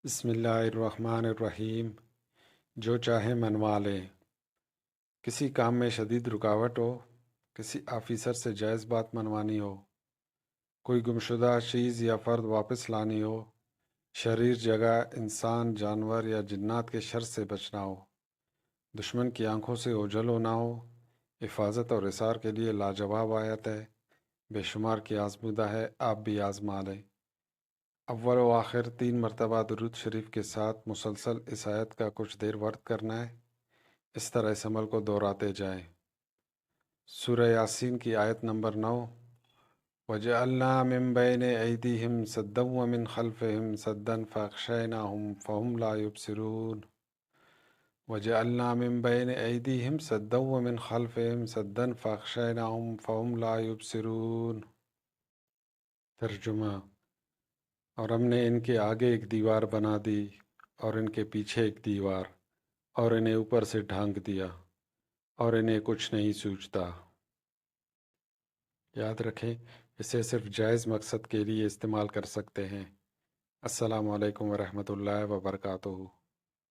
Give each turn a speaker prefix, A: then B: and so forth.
A: بسم اللہ الرحمن الرحیم۔ جو چاہے منوا لے۔ کسی کام میں شدید رکاوٹ ہو، کسی آفیسر سے جائز بات منوانی ہو، کوئی گمشدہ چیز یا فرد واپس لانی ہو، شریر جگہ انسان، جانور یا جنات کے شر سے بچنا ہو، دشمن کی آنکھوں سے اوجھل ہونا ہو، حفاظت اور اثار کے لیے لاجواب آیت ہے، بے شمار کی آزمودہ ہے، آپ بھی آزما لیں۔ اول و آخر 3 مرتبہ درود شریف کے ساتھ مسلسل اس آیت کا کچھ دیر ورد کرنا ہے۔ اس طرح اس عمل کو دہراتے جائیں۔ سورہ یاسین کی آیت نمبر 9، وَجَعَلْنَا مِن بَيْنِ أَيْدِيهِمْ سَدًّا وَمِنْ خَلْفِهِمْ سَدًّا فَأَغْشَيْنَاهُمْ فَهُمْ لَا يُبْصِرُونَ وَجَعَلْنَا مِن بَيْنِ أَيْدِيهِمْ سَدًّا وَمِنْ خَلْفِهِمْ سَدًّا فَأَغْشَيْنَاهُمْ فَهُمْ لَا يُبْصِرُونَ۔ ترجمہ: اور ہم نے ان کے آگے ایک دیوار بنا دی اور ان کے پیچھے ایک دیوار، اور انہیں اوپر سے ڈھانک دیا اور انہیں کچھ نہیں سوچتا۔ یاد رکھیں، اسے صرف جائز مقصد کے لیے استعمال کر سکتے ہیں۔ السلام علیکم ورحمۃ اللہ وبرکاتہ۔